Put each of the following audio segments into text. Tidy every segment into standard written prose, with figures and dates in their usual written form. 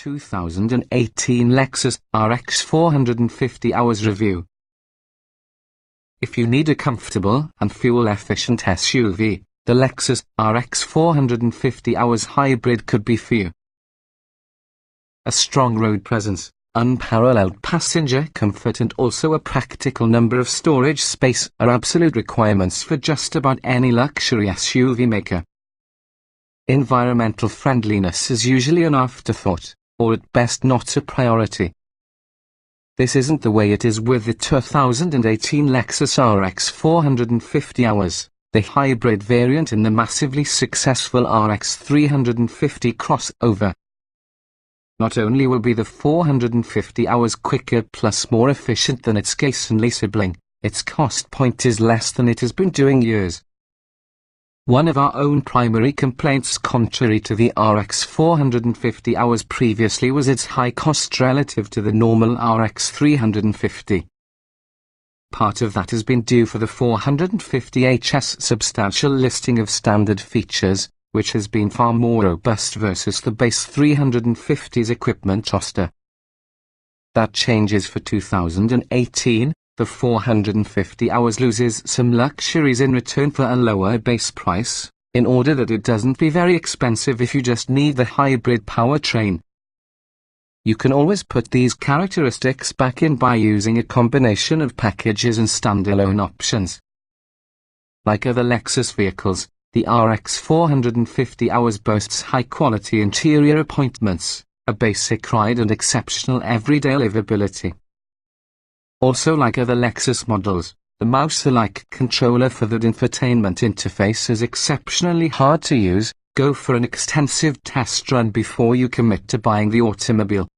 2018 Lexus RX 450 hours review. If you need a comfortable and fuel-efficient SUV, the Lexus RX 450 hours hybrid could be for you. A strong road presence, unparalleled passenger comfort and also a practical number of storage space are absolute requirements for just about any luxury SUV maker. Environmental friendliness is usually an afterthought, or at best not a priority. This isn't the way it is with the 2018 Lexus RX 450 hours, the hybrid variant in the massively successful RX 350 crossover. Not only will be the 450 hours quicker plus more efficient than its ghastly sibling, its cost point is less than it has been doing years. One of our own primary complaints contrary to the RX 450 hours previously was its high cost relative to the normal RX 350. Part of that has been due for the 450h's substantial listing of standard features, which has been far more robust versus the base 350's equipment roster. That changes for 2018, the 450 hours loses some luxuries in return for a lower base price, in order that it doesn't be very expensive if you just need the hybrid powertrain. You can always put these characteristics back in by using a combination of packages and standalone options. Like other Lexus vehicles, the RX 450 hours boasts high-quality interior appointments, a basic ride and exceptional everyday livability. Also, like other Lexus models, the mouse-like controller for the infotainment interface is exceptionally hard to use. Go for an extensive test run before you commit to buying the automobile.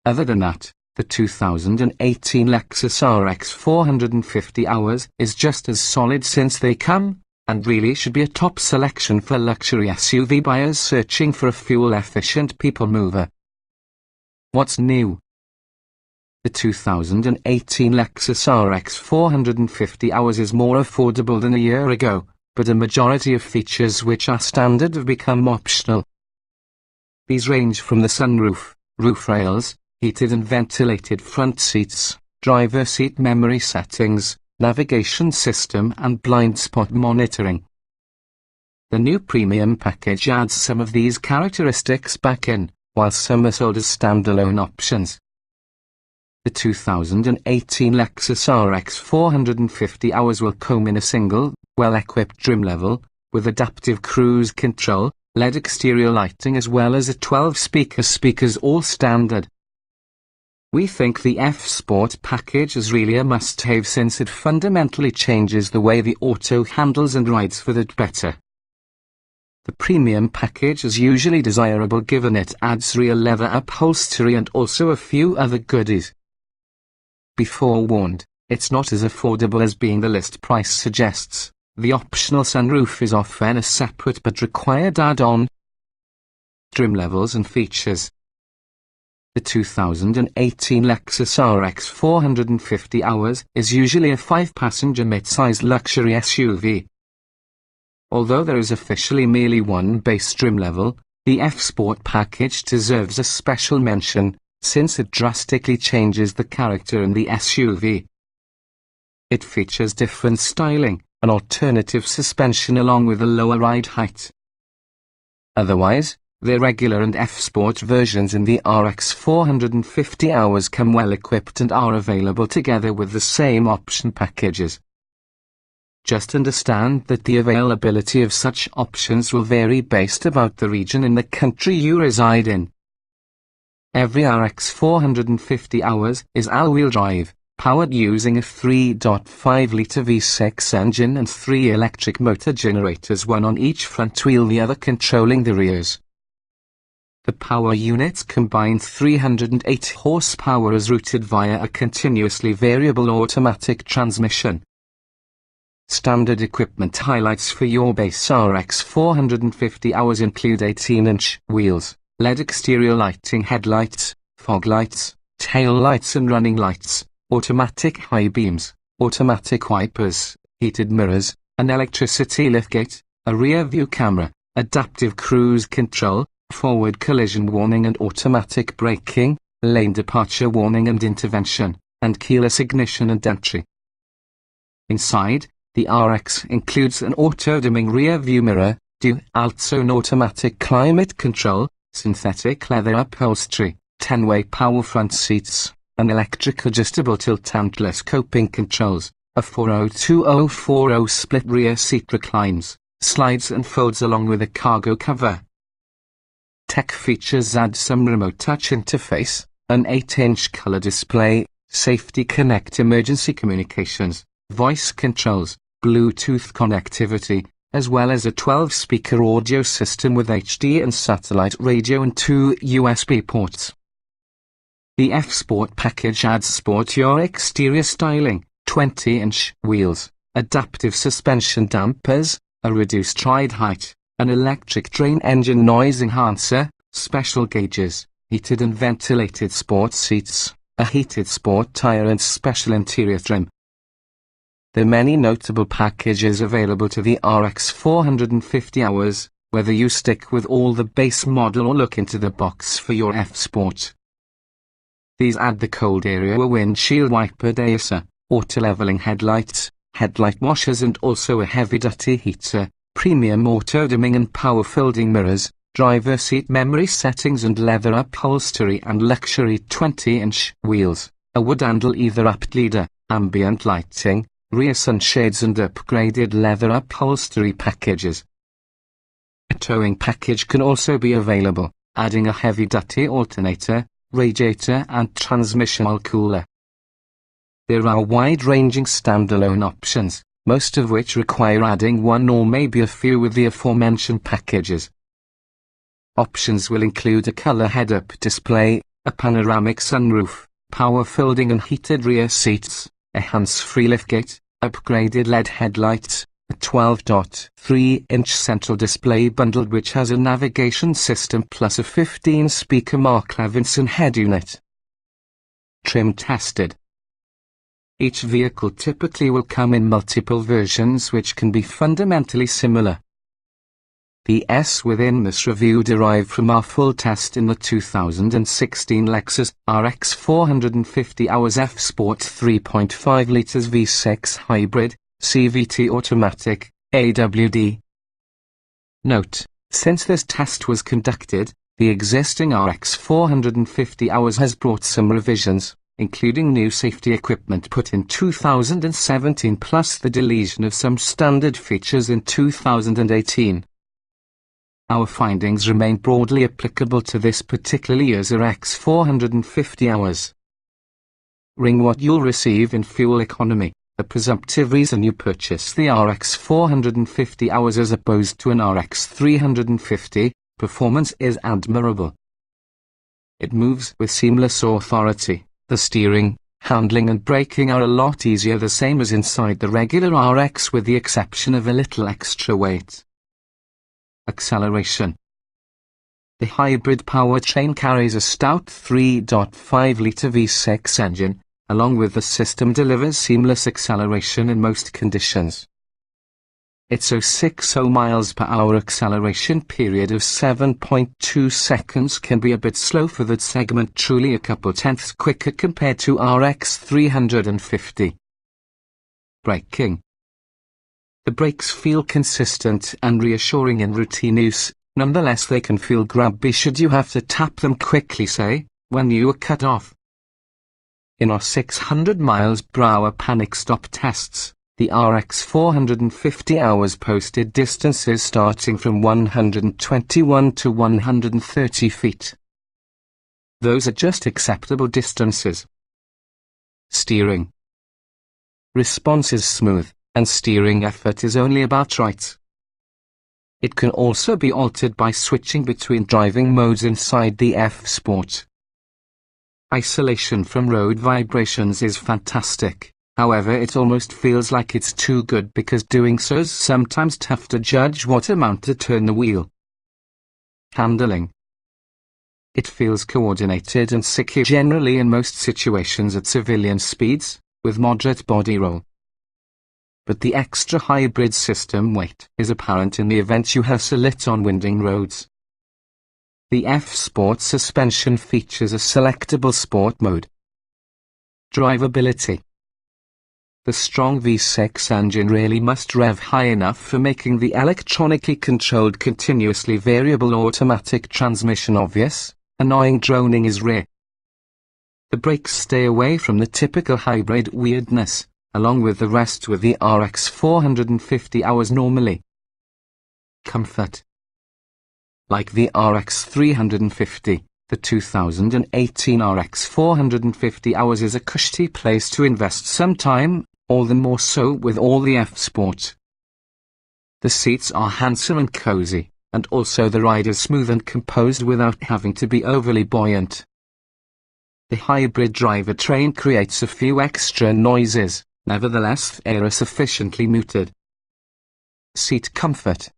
Other than that, the 2018 Lexus RX 450 hours is just as solid since they come, and really should be a top selection for luxury SUV buyers searching for a fuel-efficient people mover. What's new? The 2018 Lexus RX 450 hours is more affordable than a year ago, but a majority of features which are standard have become optional. These range from the sunroof, roof rails, heated and ventilated front seats, driver seat memory settings, navigation system and blind spot monitoring. The new premium package adds some of these characteristics back in, while some are sold as standalone options. The 2018 Lexus RX 450 hours will come in a single, well-equipped trim level, with adaptive cruise control, LED exterior lighting as well as a 12-speaker speakers all standard. We think the F-Sport package is really a must-have since it fundamentally changes the way the auto handles and rides for that better. The premium package is usually desirable given it adds real leather upholstery and also a few other goodies. Be forewarned, it's not as affordable as being the list price suggests. The optional sunroof is often a separate but required add-on. Trim levels and features. The 2018 Lexus RX 450 hours is usually a 5-passenger mid-sized luxury SUV. Although there is officially merely one base trim level, the F-Sport package deserves a special mention, since it drastically changes the character in the SUV. It features different styling, an alternative suspension along with a lower ride height. Otherwise, the regular and F-Sport versions in the RX 450 hours come well equipped and are available together with the same option packages. Just understand that the availability of such options will vary based about the region in the country you reside in. Every RX 450 hours is all-wheel drive, powered using a 3.5-litre V6 engine and 3 electric motor generators, one on each front wheel, the other controlling the rears. The power units combine 308 horsepower as routed via a continuously variable automatic transmission. Standard equipment highlights for your base RX 450 hours include 18-inch wheels, LED exterior lighting, headlights, fog lights, tail lights and running lights, automatic high beams, automatic wipers, heated mirrors, an electricity liftgate, a rear view camera, adaptive cruise control, forward collision warning and automatic braking, lane departure warning and intervention, and keyless ignition and entry. Inside, the RX includes an auto-dimming rear-view mirror, dual-zone automatic climate control, synthetic leather upholstery, 10-way power front seats, an electric adjustable tilt and telescoping controls, a 402040 split rear seat reclines, slides and folds along with a cargo cover. Tech features add some remote touch interface, an 8-inch color display, safety connect emergency communications, voice controls, Bluetooth connectivity, as well as a 12-speaker audio system with HD and satellite radio and 2 USB ports. The F-Sport package adds sportier exterior styling, 20-inch wheels, adaptive suspension dampers, a reduced ride height, an electric drain engine noise enhancer, special gauges, heated and ventilated sport seats, a heated sport tire and special interior trim. There are many notable packages available to the RX 450 hours, whether you stick with all the base model or look into the box for your F-Sport. These add the cold area windshield wiper deicer, auto-leveling headlights, headlight washers and also a heavy-duty heater, premium auto-dimming and power-folding mirrors, driver seat memory settings and leather upholstery and luxury 20-inch wheels, a wood handle either-up leader, ambient lighting, rear sunshades and upgraded leather upholstery packages. A towing package can also be available, adding a heavy-duty alternator, radiator and transmission oil cooler. There are wide-ranging standalone options, most of which require adding one or maybe a few with the aforementioned packages. Options will include a color head-up display, a panoramic sunroof, power folding and heated rear seats, a hands-free liftgate, upgraded LED headlights, a 12.3-inch central display bundled which has a navigation system plus a 15-speaker Mark Levinson head unit. Trim tested. Each vehicle typically will come in multiple versions which can be fundamentally similar. The S within this review derived from our full test in the 2016 Lexus RX 450 hours F-Sport 3.5 litres V6 hybrid, CVT automatic, FWD. Note: since this test was conducted, the existing RX 450 hours has brought some revisions, including new safety equipment put in 2017 plus the deletion of some standard features in 2018. Our findings remain broadly applicable to this particular year's RX 450 hours. Ring what you'll receive in fuel economy, the presumptive reason you purchase the RX 450 hours as opposed to an RX 350, performance is admirable. It moves with seamless authority. The steering, handling and braking are a lot easier, the same as inside the regular RX with the exception of a little extra weight. Acceleration. The hybrid powertrain carries a stout 3.5-litre V6 engine, along with the system delivers seamless acceleration in most conditions. Its 0-60 miles per hour acceleration period of 7.2 seconds can be a bit slow for that segment, truly a couple tenths quicker compared to RX 350. Braking. The brakes feel consistent and reassuring in routine use, nonetheless they can feel grabby should you have to tap them quickly, say, when you are cut off. In our 600 miles per hour panic stop tests, the RX 450 hours posted distances starting from 121 to 130 feet. Those are just acceptable distances. Steering. Response is smooth, and steering effort is only about right. It can also be altered by switching between driving modes inside the F-Sport. Isolation from road vibrations is fantastic. However, it almost feels like it's too good because doing so is sometimes tough to judge what amount to turn the wheel. Handling. It feels coordinated and secure generally in most situations at civilian speeds, with moderate body roll. But the extra hybrid system weight is apparent in the event you hustle it on winding roads. The F Sport suspension features a selectable sport mode. Drivability. The strong V6 engine really must rev high enough for making the electronically controlled continuously variable automatic transmission obvious. Annoying droning is rare. The brakes stay away from the typical hybrid weirdness, along with the rest with the RX 450 hours normally. Comfort. Like the RX 350, the 2018 RX 450 hours is a cushy place to invest some time, all the more so with all the F Sport. The seats are handsome and cozy, and also the ride is smooth and composed without having to be overly buoyant. The hybrid drivetrain creates a few extra noises, nevertheless they are sufficiently muted. Seat comfort.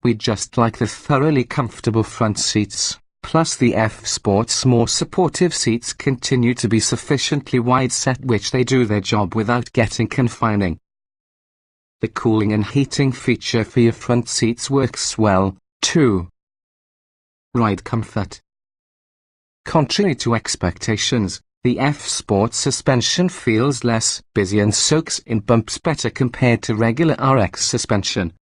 We just like the thoroughly comfortable front seats, plus the F Sport's more supportive seats continue to be sufficiently wide set which they do their job without getting confining. The cooling and heating feature for your front seats works well, too. Ride comfort. Contrary to expectations, the F Sport suspension feels less busy and soaks in bumps better compared to regular RX suspension.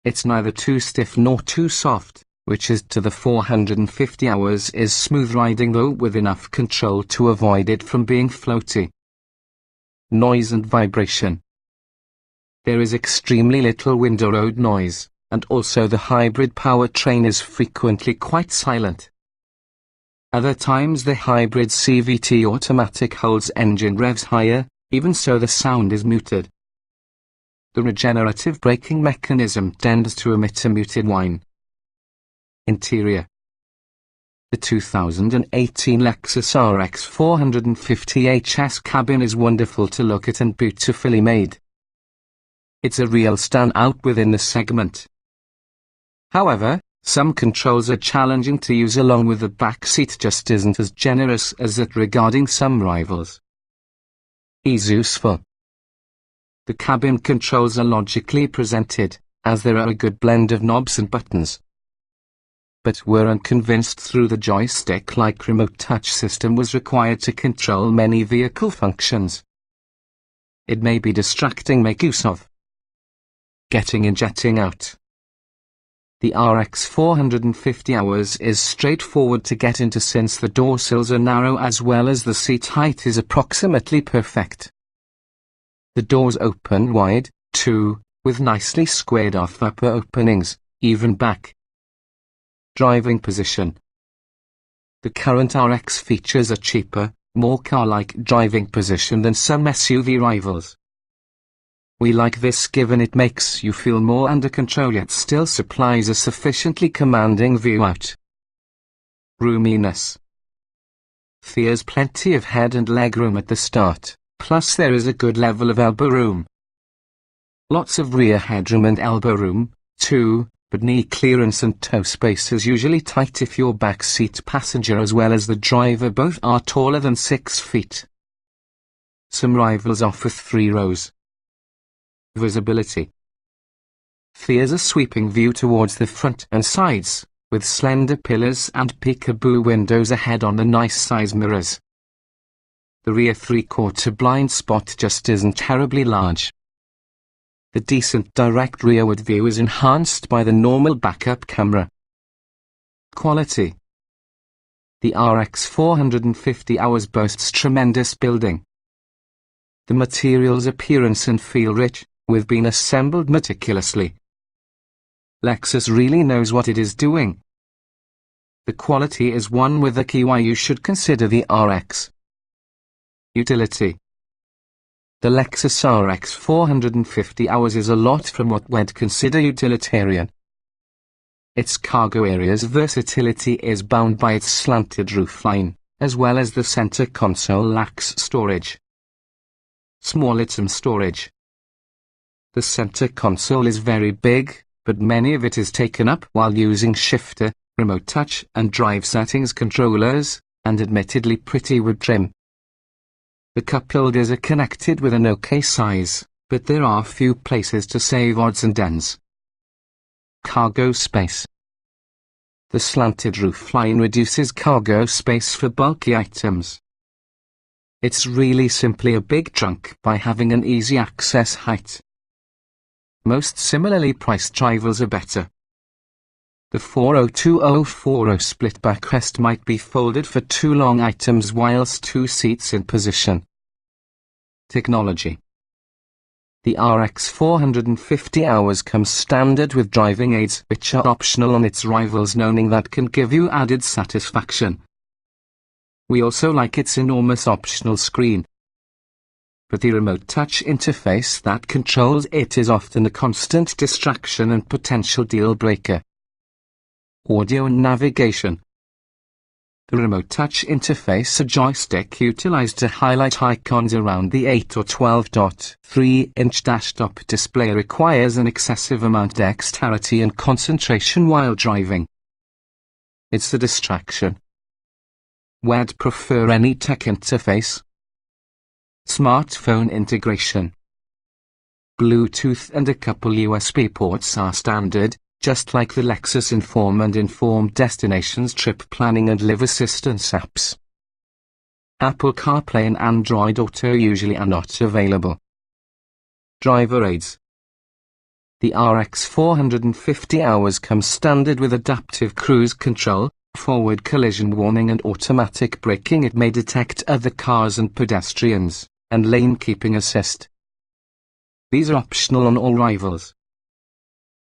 It's neither too stiff nor too soft, which is to the 450 hours is smooth riding though with enough control to avoid it from being floaty. Noise and vibration. There is extremely little window road noise, and also the hybrid powertrain is frequently quite silent. Other times the hybrid CVT automatic holds engine revs higher, even so the sound is muted. The regenerative braking mechanism tends to emit a muted whine. Interior. The 2018 Lexus RX 450 HS cabin is wonderful to look at and beautifully made. It's a real standout within the segment. However, some controls are challenging to use along with the back seat just isn't as generous as it regarding some rivals. Is useful. The cabin controls are logically presented, as there are a good blend of knobs and buttons. But were unconvinced through the joystick-like remote touch system was required to control many vehicle functions. It may be distracting make use of. Getting and jetting out. The RX 450 hours is straightforward to get into since the door sills are narrow as well as the seat height is approximately perfect. The doors open wide, too, with nicely squared off upper openings, even back. Driving position. The current RX features a cheaper, more car-like driving position than some SUV rivals. We like this given it makes you feel more under control yet still supplies a sufficiently commanding view out. Roominess. There's plenty of head and legroom at the start, plus there is a good level of elbow room. Lots of rear headroom and elbow room, too, but knee clearance and toe space is usually tight if your back seat passenger as well as the driver both are taller than 6 feet. Some rivals offer 3 rows. Visibility. There's a sweeping view towards the front and sides, with slender pillars and peekaboo windows ahead on the nice size mirrors. The rear 3/4 blind spot just isn't terribly large. The decent direct rearward view is enhanced by the normal backup camera. Quality. The RX 450 hours boasts tremendous building. The material's appearance and feel rich, with been assembled meticulously. Lexus really knows what it is doing. The quality is one with a key why you should consider the RX. Utility. The Lexus RX 450 hours is a lot from what we'd consider utilitarian. Its cargo area's versatility is bound by its slanted roofline, as well as the center console lacks storage. Small item storage. The center console is very big, but many of it is taken up while using shifter, remote touch and drive settings controllers, and admittedly pretty wood trim. The cup holders are connected with an OK size, but there are few places to save odds and ends. Cargo space. The slanted roofline reduces cargo space for bulky items. It's really simply a big trunk by having an easy access height. Most similarly priced rivals are better. The 402040 split backrest might be folded for 2 long items whilst 2 seats in position. Technology. The RX 450 hours comes standard with driving aids which are optional on its rivals, knowing that can give you added satisfaction. We also like its enormous optional screen. But the remote touch interface that controls it is often a constant distraction and potential deal breaker. Audio and navigation. The remote touch interface, a joystick utilized to highlight icons around the 8 or 12.3-inch desktop display, requires an excessive amount of dexterity and concentration while driving. It's a distraction. We'd prefer any tech interface. Smartphone integration. Bluetooth and a couple USB ports are standard, just like the Lexus Inform and Informed Destinations trip planning and live assistance apps. Apple CarPlay and Android Auto usually are not available. Driver aids. The RX 450 hours comes standard with adaptive cruise control, forward collision warning and automatic braking. It may detect other cars and pedestrians, and lane keeping assist. These are optional on all rivals.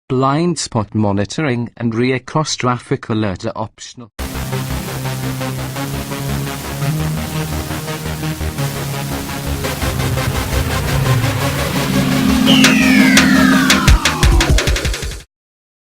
Blind spot monitoring and rear cross traffic alert are optional.